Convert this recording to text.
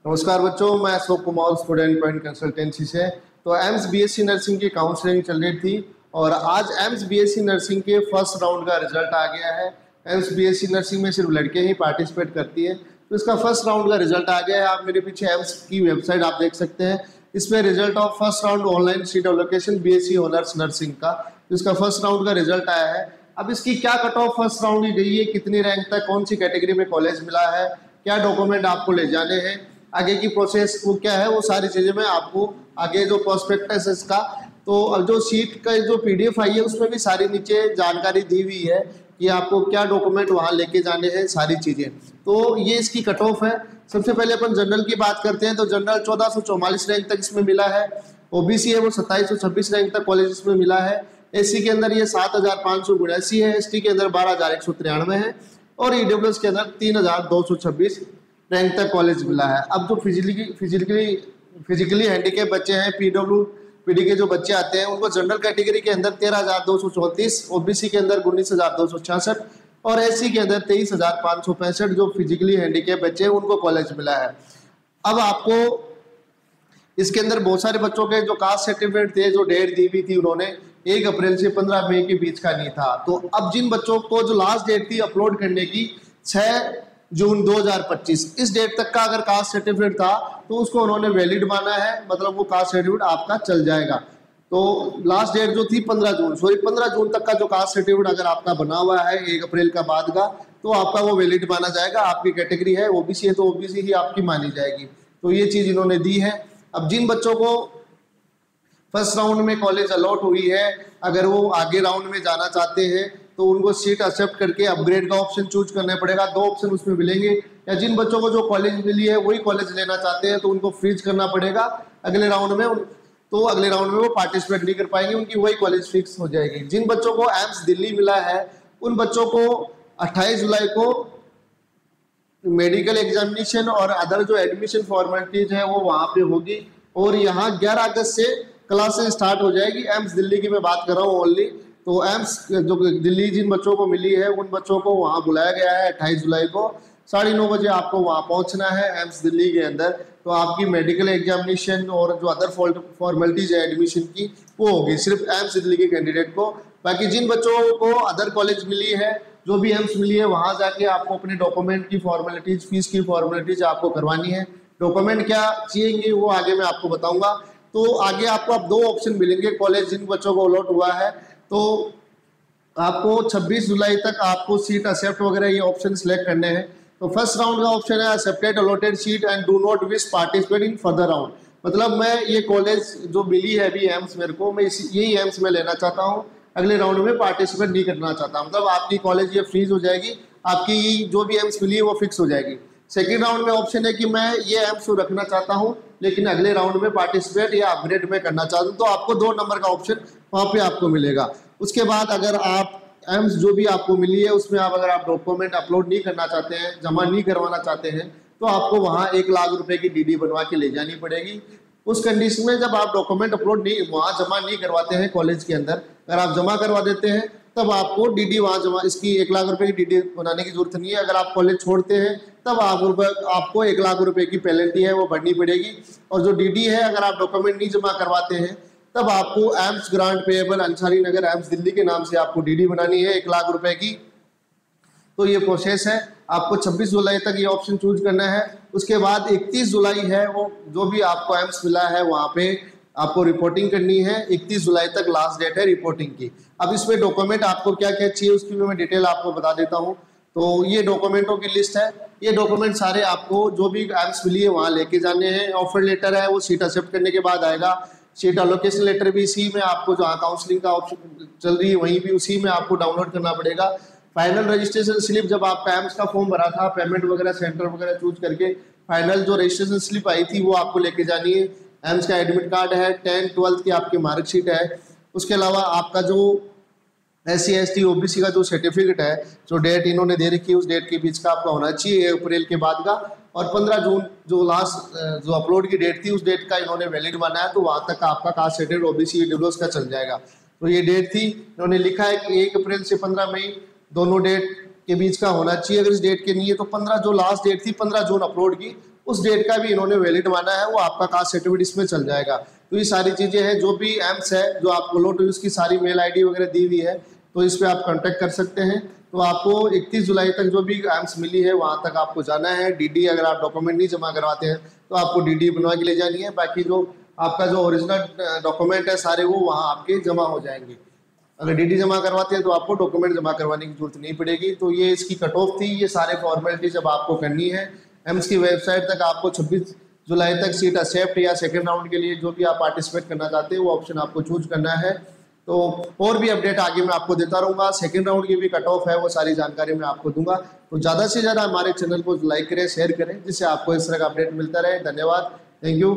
नमस्कार बच्चों, मैं Ashok Kumar student point consultancy से। तो एम्स बीएससी नर्सिंग की काउंसलिंग चल रही थी और आज एम्स बीएससी नर्सिंग के फर्स्ट राउंड का रिजल्ट आ गया है। एम्स बीएससी नर्सिंग में सिर्फ लड़के ही पार्टिसिपेट करती है, तो इसका फर्स्ट राउंड का रिजल्ट आ गया है। आप मेरे पीछे एम्स की वेबसाइट आप देख सकते हैं, इसमें result of first round online seat allocation BSc honours nursing का इसका फर्स्ट राउंड का रिजल्ट आया है। अब इसकी क्या कट ऑफ फर्स्ट राउंड की गई है, कितनी रैंक तक, कौन सी कैटेगरी में कॉलेज मिला है, क्या डॉक्यूमेंट आपको ले जाने हैं, आगे की प्रोसेस वो क्या है, वो सारी चीज़ें मैं आपको आगे जो प्रोस्पेक्टस है इसका, तो अब जो सीट का जो पीडीएफ आई है उसमें भी सारी नीचे जानकारी दी हुई है कि आपको क्या डॉक्यूमेंट वहाँ लेके जाने हैं, सारी चीज़ें। तो ये इसकी कट ऑफ है। सबसे पहले अपन जनरल की बात करते हैं, तो जनरल 1444 रैंक तक इसमें मिला है। ओबीसी है वो 2726 रैंक तक कॉलेज इसमें मिला है। एससी के अंदर ये 7582 है, एसटी के अंदर 12193 है और ईडब्ल्यूएस के अंदर 3226 रैंक तक कॉलेज मिला है। अब जो फिजिकली हैंडीकैप बच्चे हैं, पीडी के जो बच्चे आते हैं, उनको जनरल कैटेगरी के अंदर 13234, ओबीसी के अंदर 19266 और एससी के अंदर 23565 जो फिजिकली हैंडीकैप बच्चे हैं उनको कॉलेज मिला है। अब आपको इसके अंदर बहुत सारे बच्चों के जो कास्ट सर्टिफिकेट थे, जो डेट दी हुई थी उन्होंने 1 अप्रैल से 15 मई के बीच का नहीं था। तो अब जिन बच्चों को जो लास्ट डेट थी अपलोड करने की 6 जून 2025, इस डेट तक का अगर कास्ट सर्टिफिकेट था तो उसको उन्होंने वैलिड माना है, मतलब वो कास्ट सर्टिफिकेट आपका चल जाएगा। तो लास्ट डेट जो थी 15 जून तक का जो कास्ट सर्टिफिकेट अगर आपका बना हुआ है 1 अप्रैल का बाद का, तो आपका वो वैलिड माना जाएगा। आपकी कैटेगरी है ओबीसी है तो ओबीसी ही आपकी मानी जाएगी। तो ये चीज इन्होंने दी है। अब जिन बच्चों को फर्स्ट राउंड में कॉलेज अलॉट हुई है, अगर वो आगे राउंड में जाना चाहते हैं तो उनको सीट एक्सेप्ट करके अपग्रेड का ऑप्शन चूज करना पड़ेगा। 2 ऑप्शन उसमें मिलेंगे, या जिन बच्चों को जो कॉलेज मिली है वही कॉलेज लेना चाहते हैं तो उनको फ्रीज करना पड़ेगा अगले राउंड में। तो अगले राउंड में वो पार्टिसिपेट नहीं कर पाएंगे, उनकी वही कॉलेज फिक्स हो जाएगी। जिन बच्चों को एम्स दिल्ली मिला है उन बच्चों को 28 जुलाई को मेडिकल एग्जामिनेशन और अदर जो एडमिशन फॉर्मेलिटीज है वो वहाँ पे होगी और यहाँ 11 अगस्त से क्लासेस स्टार्ट हो जाएगी। एम्स दिल्ली की मैं बात कर रहा हूँ ओनली। तो एम्स जो दिल्ली जिन बच्चों को मिली है उन बच्चों को वहाँ बुलाया गया है 28 जुलाई को 9:30 बजे आपको वहाँ पहुँचना है एम्स दिल्ली के अंदर। तो आपकी मेडिकल एग्जामिनेशन और जो अदर फॉर्मेलिटीज है एडमिशन की वो होगी सिर्फ एम्स दिल्ली के कैंडिडेट को। बाकी जिन बच्चों को अदर कॉलेज मिली है, जो भी एम्स मिली है, वहाँ जाके आपको अपने डॉक्यूमेंट की फॉर्मेलिटीज, फीस की फॉर्मेलिटीज आपको करवानी है। डॉक्यूमेंट क्या चाहिए वो आगे मैं आपको बताऊँगा। तो आगे आपको अब 2 ऑप्शन मिलेंगे कॉलेज जिन बच्चों को अलॉट हुआ है। तो आपको 26 जुलाई तक आपको सीट एक्सेप्ट वगैरह ये ऑप्शन सिलेक्ट करने हैं। तो फर्स्ट राउंड का ऑप्शन है accepted allotted seat and do not wish participate in further round. मतलब मैं ये कॉलेज जो मिली है अभी एम्स मेरे को, मैं यही एम्स में लेना चाहता हूँ, अगले राउंड में पार्टिसिपेट नहीं करना चाहता। मतलब आपकी कॉलेज ये फ्रीज हो जाएगी, आपकी जो भी एम्स मिली है वो फिक्स हो जाएगी। सेकेंड राउंड में ऑप्शन है कि मैं ये एम्स रखना चाहता हूँ लेकिन अगले राउंड में पार्टिसिपेट या अपग्रेड में करना चाहता हूँ, तो आपको 2 नंबर का ऑप्शन वहाँ पे आपको मिलेगा। उसके बाद अगर आप एम्स जो भी आपको मिली है उसमें अगर आप डॉक्यूमेंट अपलोड नहीं करना चाहते हैं, जमा नहीं करवाना चाहते हैं, तो आपको वहाँ 1 लाख रुपए की डीडी बनवा के ले जानी पड़ेगी। उस कंडीशन में जब आप डॉक्यूमेंट अपलोड नहीं वहाँ जमा नहीं करवाते हैं कॉलेज के अंदर, अगर आप जमा करवा देते हैं तब आपको डीडी वहाँ जमा, इसकी 1 लाख रुपए की डीडी बनाने की जरूरत नहीं है। अगर आप कॉलेज छोड़ते हैं तब आपको 1 लाख रुपए की पेनल्टी है वो भरनी पड़ेगी। और जो डीडी है अगर आप डॉक्यूमेंट नहीं जमा करवाते हैं तब आपको एम्स ग्रांट पेएबल अंसारी नगर एम्स दिल्ली के नाम से आपको डीडी बनानी है 1 लाख रुपए की। तो ये प्रोसेस है, आपको 26 जुलाई तक ये ऑप्शन चूज करना है। उसके बाद 31 जुलाई है, वो जो भी आपको एम्स मिला है वहाँ पे आपको रिपोर्टिंग करनी है। 31 जुलाई तक लास्ट डेट है रिपोर्टिंग की। अब इसमें डॉक्यूमेंट आपको क्या क्या चाहिए उसकी मैं डिटेल आपको बता देता हूँ। तो ये डॉक्यूमेंटों की लिस्ट है। ये डॉक्यूमेंट सारे आपको जो भी एम्स मिली है वहाँ लेके जाने हैं। ऑफर लेटर है वो सीट एक्सेप्ट करने के बाद आएगा। सीट एलोकेशन लेटर भी इसी में आपको, जहाँ काउंसलिंग का ऑप्शन चल रही है वहीं भी उसी में आपको डाउनलोड करना पड़ेगा। फाइनल रजिस्ट्रेशन स्लिप, जब आपका एम्स का फॉर्म भरा था, पेमेंट वगैरह सेंटर वगैरह चूज करके फाइनल जो रजिस्ट्रेशन स्लिप आई थी वो आपको लेके जानी है। एम्स का एडमिट कार्ड है, 10th 12th की आपकी मार्कशीट है। उसके अलावा आपका जो SC ST OBC का जो सर्टिफिकेट है, जो डेट इन्होंने दे रखी है उस डेट के बीच का आपका होना चाहिए 1 अप्रैल के बाद का। और 15 जून जो लास्ट जो अपलोड की डेट थी उस डेट का इन्होंने वैलिड माना है, तो वहाँ तक आपका कास्ट सर्टिफिकेट OBC ईडब्ल्यूएस का चल जाएगा। तो ये डेट थी, इन्होंने लिखा है कि 1 अप्रैल से 15 मई दोनों डेट के बीच का होना चाहिए। अगर इस डेट के नहीं है तो 15 जो लास्ट डेट थी 15 जून अपलोड की उस डेट का भी इन्होंने वैलिड माना है, वो आपका कास्ट सर्टिफिकेट इसमें चल जाएगा। तो ये सारी चीज़ें हैं, जो भी एम्स है, जो आपको लो टू उसकी सारी मेल आईडी वगैरह दी हुई है, तो इस पर आप कांटेक्ट कर सकते हैं। तो आपको 31 जुलाई तक जो भी एम्स मिली है वहाँ तक आपको जाना है। डीडी अगर आप डॉक्यूमेंट नहीं जमा करवाते हैं तो आपको डीडी बनवा के ले जानी है। बाकी जो आपका जो ओरिजिनल डॉक्यूमेंट है सारे वो वहाँ आपके जमा हो जाएंगे। अगर डीडी जमा करवाते हैं तो आपको डॉक्यूमेंट जमा करवाने की जरूरत नहीं पड़ेगी। तो ये इसकी कट ऑफ थी, ये सारे फॉर्मेलिटीज अब आपको करनी है। एम्स की वेबसाइट तक आपको 26 जुलाई तक सीट एक्सेप्ट या सेकंड राउंड के लिए जो भी आप पार्टिसिपेट करना चाहते हैं वो ऑप्शन आपको चूज करना है। तो और भी अपडेट आगे मैं आपको देता रहूँगा। सेकंड राउंड की भी कट ऑफ है, वो सारी जानकारी मैं आपको दूंगा। तो ज़्यादा से ज़्यादा हमारे चैनल को लाइक करें, शेयर करें, जिससे आपको इस तरह का अपडेट मिलता रहे। धन्यवाद, थैंक यू।